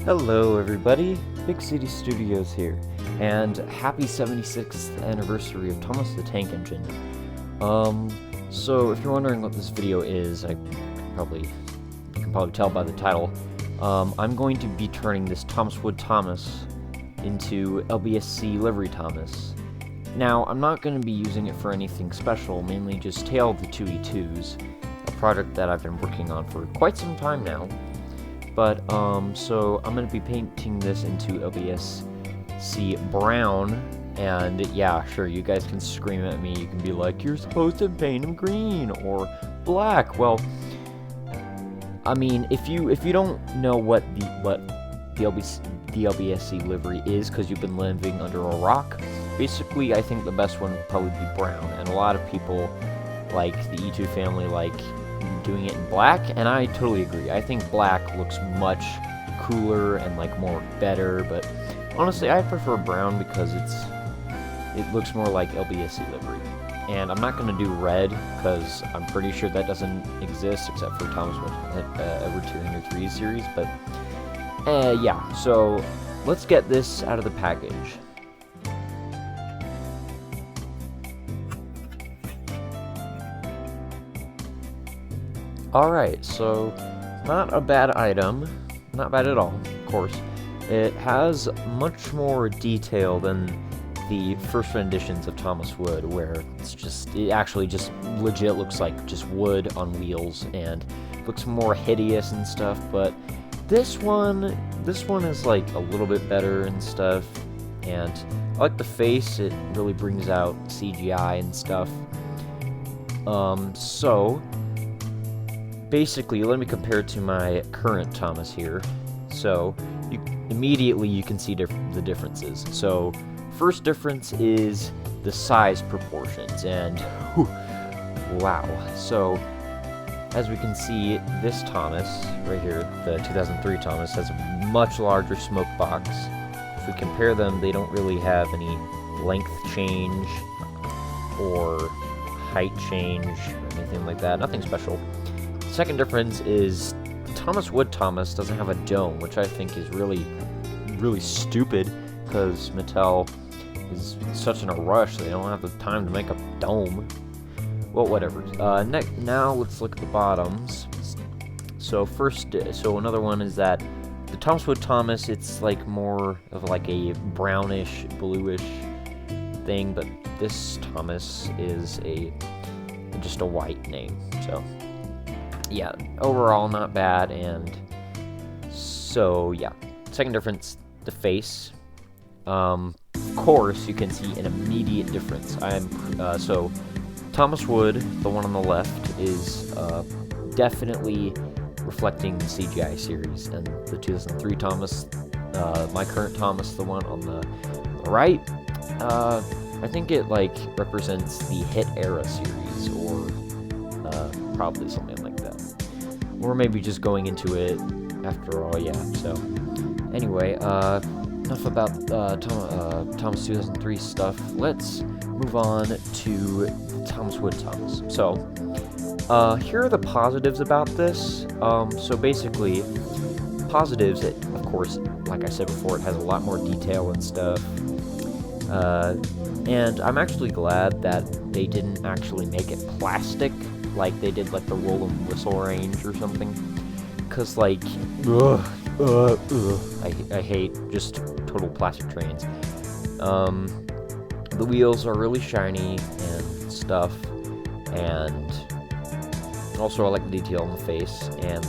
Hello everybody, Big City Studios here, and happy 76th anniversary of Thomas the Tank Engine. So if you're wondering what this video is, you can probably tell by the title. I'm going to be turning this Thomas Wood Thomas into LBSC livery Thomas. Now, I'm not going to be using it for anything special, mainly just Tale of the 2E2s, a project that I've been working on for quite some time now. But, so I'm going to be painting this into LBSC brown, and yeah, sure, you guys can scream at me, you can be like, you're supposed to paint him green, or black. Well, I mean, if you don't know what the LBSC livery is, because you've been living under a rock, basically, I think the best one would probably be brown, and a lot of people, like the E2 family, like doing it in black, and I totally agree. I think black looks much cooler and like more better, but honestly I prefer brown because it looks more like LBSC livery. And I'm not going to do red because I'm pretty sure that doesn't exist except for Thomas Wood Ever 203 series, but yeah, so let's get this out of the package. Alright, so not a bad item, not bad at all, of course. It has much more detail than the first renditions of Thomas Wood, where it actually just legit looks like just wood on wheels and looks more hideous and stuff, but this one is like a little bit better and stuff, and I like the face. It really brings out CGI and stuff. So basically, let me compare it to my current Thomas here. So, immediately you can see the differences. So, first difference is the size proportions, and whew, wow. So, as we can see, this Thomas, right here, the 2003 Thomas, has a much larger smoke box. If we compare them, they don't really have any length change, or height change, or anything like that. Nothing special. Second difference is Thomas Wood Thomas doesn't have a dome, which I think is really stupid, because Mattel is such in a rush they don't have the time to make a dome. Well, whatever. Now let's look at the bottoms. So another one is that the Thomas Wood Thomas, it's like more of like a brownish, bluish thing, but this Thomas is just a white name. So yeah, overall not bad. And so yeah, second difference, the face. Of course you can see an immediate difference. So Thomas Wood, the one on the left, is definitely reflecting the CGI series, and the 2003 Thomas, my current Thomas, the one on the right, I think it like represents the Hit Era series, or probably something like that, or maybe just going into it after all. Yeah, so anyway, enough about Thomas 2003 stuff. Let's move on to Thomas Wood Thomas. So here are the positives about this. So basically, positives, of course, like I said before, it has a lot more detail and stuff, and I'm actually glad that they didn't actually make it plastic like they did like the roll and whistle range or something, because like I hate just total plastic trains. The wheels are really shiny and stuff, and also I like the detail on the face. And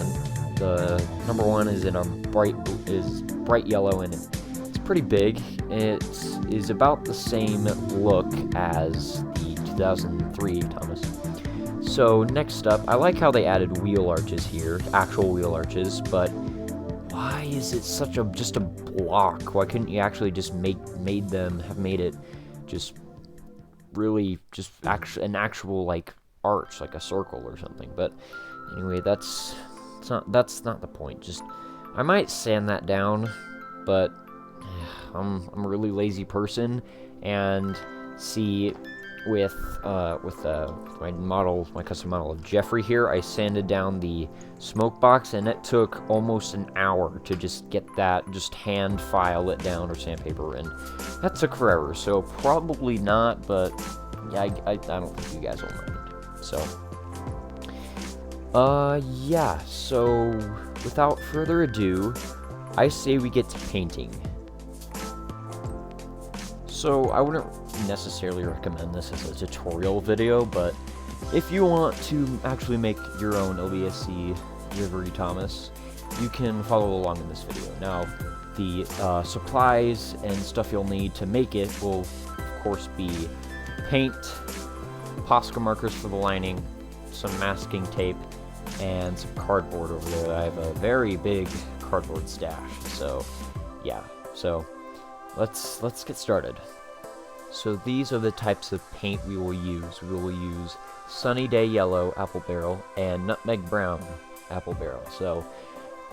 the number one is in a bright yellow, and it's pretty big. It is about the same look as the 2003 Thomas. So next up, I like how they added wheel arches here, actual wheel arches, but why is it just a block? Why couldn't you actually just made it just really just an actual like arch, like a circle or something? But anyway, that's not the point. Just I might sand that down, but I'm a really lazy person, and see, with my custom model of Jeffrey here. I sanded down the smoke box, and it took almost an hour to just get that, just hand file it down or sandpaper, and that took forever. So probably not, but yeah, I don't think you guys will mind. So, yeah. So without further ado, I say we get to painting. So I wouldn't necessarily recommend this as a tutorial video, but if you want to actually make your own LBSC livery Thomas, you can follow along in this video. Now, the supplies and stuff you'll need to make it will, of course, be paint, Posca markers for the lining, some masking tape, and some cardboard over there. I have a very big cardboard stash, so yeah. So let's get started. So these are the types of paint we will use. We will use Sunny Day Yellow Apple Barrel and Nutmeg Brown Apple Barrel. So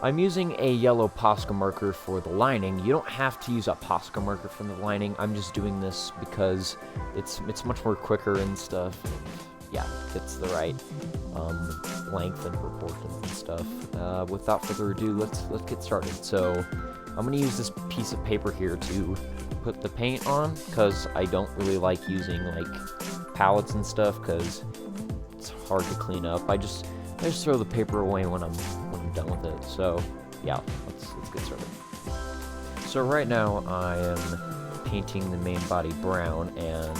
I'm using a yellow Posca marker for the lining. You don't have to use a Posca marker for the lining. I'm just doing this because it's much more quicker and stuff. And yeah, fits the right length and proportions and stuff. Without further ado, let's get started. So I'm gonna use this piece of paper here to put the paint on, because I don't really like using like palettes and stuff because it's hard to clean up. I just throw the paper away when I'm done with it. So yeah, let's get started. So right now I am painting the main body brown, and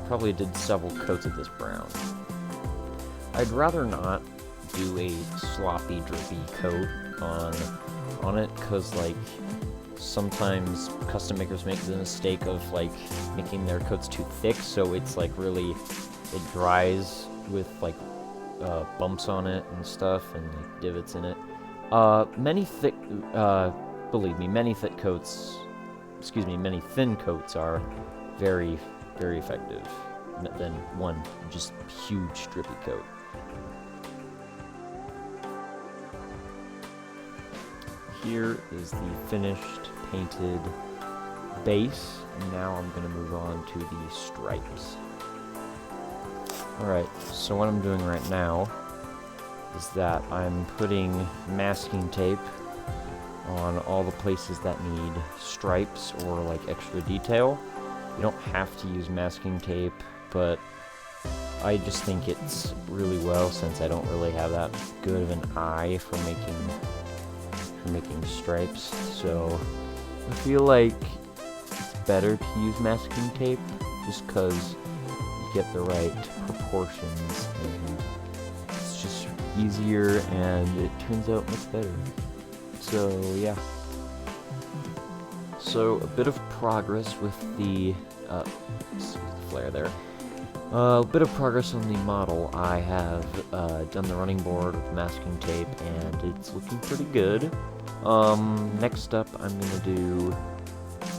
probably did several coats of this brown. I'd rather not do a sloppy, drippy coat on it, because like sometimes custom makers make the mistake of like making their coats too thick, so it's like really, it dries with like bumps on it and stuff, and like divots in it. Many thin coats are very, very effective than one just huge drippy coat. Here is the finished painted base, and now I'm going to move on to the stripes. Alright, so what I'm doing right now is that I'm putting masking tape on all the places that need stripes or like extra detail. You don't have to use masking tape, but I just think it's really well, since I don't really have that good of an eye for making stripes. So I feel like it's better to use masking tape just because you get the right proportions, and it's just easier and it turns out much better. So yeah. So a bit of progress with the flare there. A bit of progress on the model. I have done the running board with masking tape, and it's looking pretty good. Next up, I'm gonna do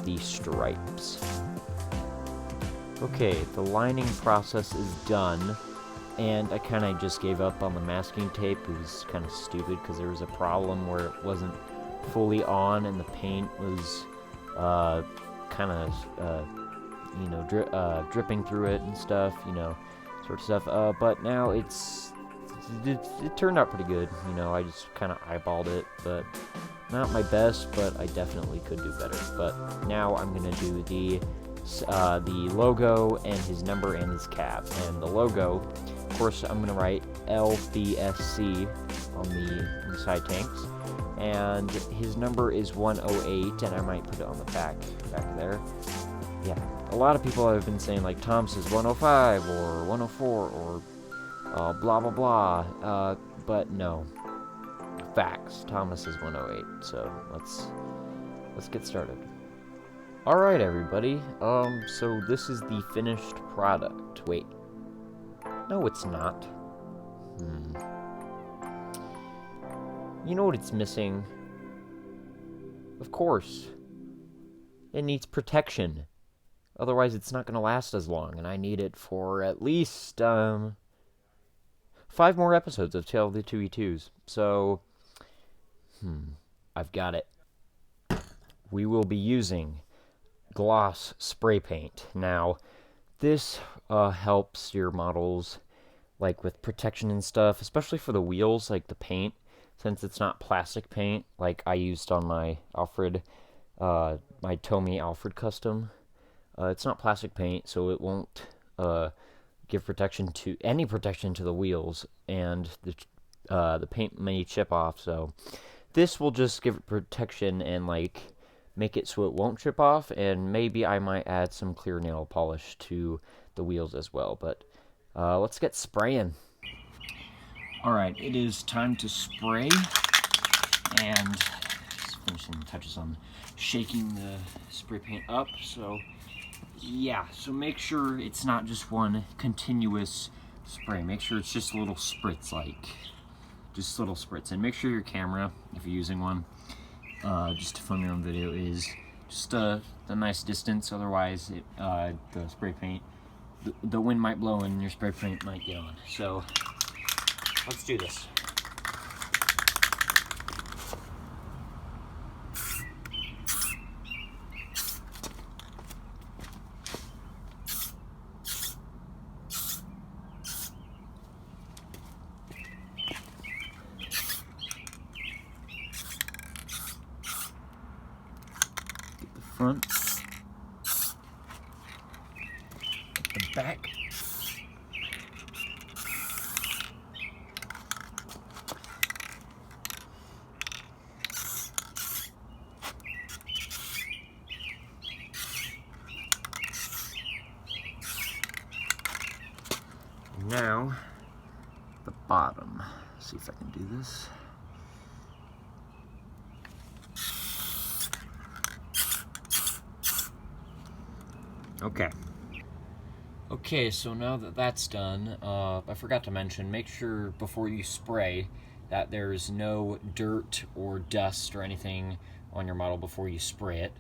the stripes. Okay, the lining process is done, and I kind of just gave up on the masking tape. It was kind of stupid because there was a problem where it wasn't fully on, and the paint was kind of dripping through it and stuff, sort of stuff. But now it turned out pretty good. I just kind of eyeballed it, but not my best, but I definitely could do better. But now I'm gonna do the logo and his number and his cap. And the logo, of course, I'm gonna write LBSC on the side tanks, and his number is 108, and I might put it on the back there. Yeah, a lot of people have been saying like Tom's is 105 or 104 or blah blah blah, but no, facts. Thomas is 108. So let's get started. All right, everybody. So this is the finished product. Wait, no, it's not. You know what it's missing? Of course, it needs protection. Otherwise, it's not going to last as long, and I need it for at least 5 more episodes of Tale of the 2v2s. So, I've got it. We will be using gloss spray paint. Now, this helps your models like with protection and stuff, especially for the wheels, like the paint, since it's not plastic paint like I used on my Alfred, my Tomy Alfred custom. It's not plastic paint, so it won't give any protection to the wheels, and the paint may chip off. So this will just give it protection and like make it so it won't chip off, and maybe I might add some clear nail polish to the wheels as well. But let's get spraying. Alright, it is time to spray, and just finishing touches on shaking the spray paint up. So yeah, so make sure it's not just one continuous spray. Make sure it's just little spritz, just little spritz. And make sure your camera, if you're using one, just to film your own video, is just a nice distance. Otherwise, the spray paint, the wind might blow and your spray paint might get on. So let's do this. Get the front, get the back. Now, the bottom. Let's see if I can do this. Okay, so now that that's done, I forgot to mention, make sure before you spray that there's no dirt or dust or anything on your model before you spray it.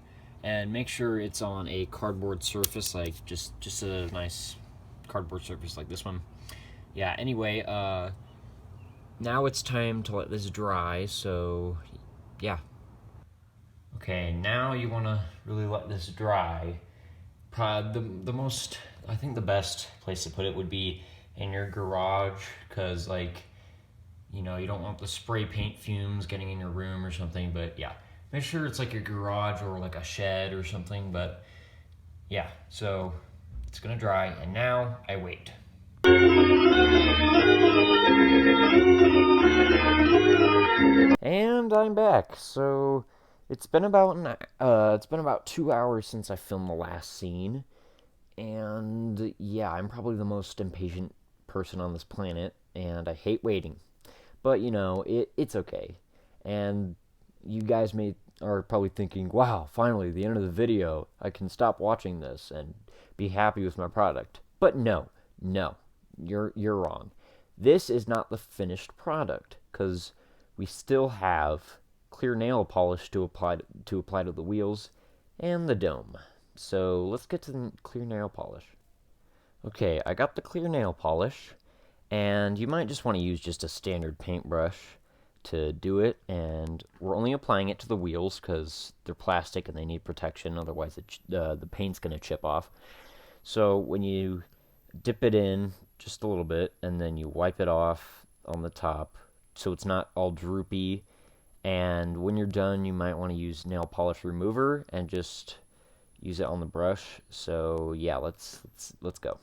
And make sure it's on a cardboard surface, like just a nice cardboard surface like this one. Yeah, anyway, now it's time to let this dry, so yeah. Okay, now you want to really let this dry. The most, I think the best place to put it would be in your garage, because like, you know, you don't want the spray paint fumes getting in your room or something. But yeah, make sure it's like your garage or like a shed or something. But yeah, so it's gonna dry, and now I wait. And I'm back. So it's been about 2 hours since I filmed the last scene, and yeah, I'm probably the most impatient person on this planet, and I hate waiting. But you know, it's okay. And you guys are probably thinking, "Wow, finally, the end of the video. I can stop watching this and be happy with my product." But no, you're wrong. This is not the finished product, because we still have clear nail polish to apply to the wheels and the dome. So let's get to the clear nail polish. Okay, I got the clear nail polish, and you might just want to use just a standard paintbrush to do it, and we're only applying it to the wheels because they're plastic and they need protection, otherwise the paint's going to chip off. So when you dip it in just a little bit, and then you wipe it off on the top so it's not all droopy, and when you're done, you might want to use nail polish remover and just use it on the brush. So yeah, let's go.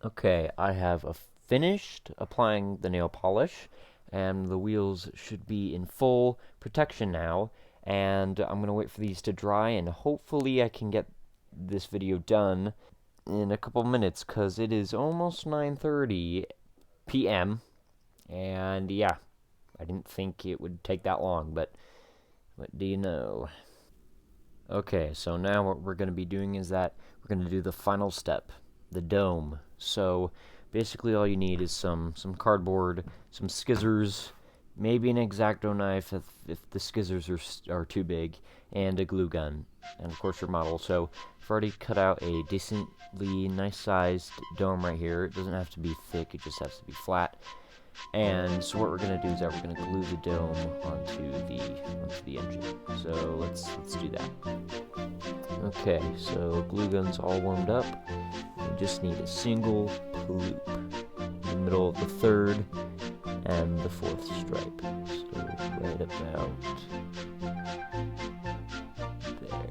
Okay, I have finished applying the nail polish, and the wheels should be in full protection now, and I'm going to wait for these to dry, and hopefully I can get this video done in a couple minutes, because it is almost 9:30 p.m., and yeah, I didn't think it would take that long, but what do you know? Okay, so now what we're going to be doing is that we're going to do the final step. the dome. So basically all you need is some cardboard, some skizzers, maybe an X-Acto knife if the skizzers are too big, and a glue gun, and of course your model. So I've already cut out a decently nice sized dome right here. It doesn't have to be thick, it just has to be flat. And so what we're gonna do is that we're gonna glue the dome onto the engine. So let's do that. Okay, so glue gun's all warmed up. We just need a single loop in the middle of the third and the fourth stripe. So right about there.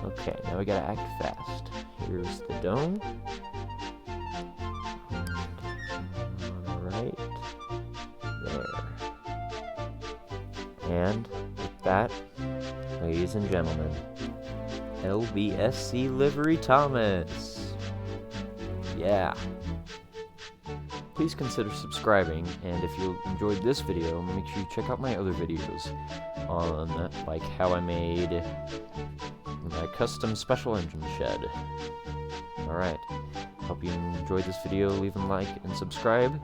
Okay, now we gotta act fast. Here's the dome. Right there. And with that, ladies and gentlemen, LBSC Livery Thomas. Yeah. Please consider subscribing, and if you enjoyed this video, make sure you check out my other videos on like how I made my custom special engine shed. Alright, hope you enjoyed this video. Leave a like and subscribe,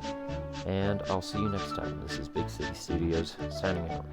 and I'll see you next time. This is Big City Studios, signing out.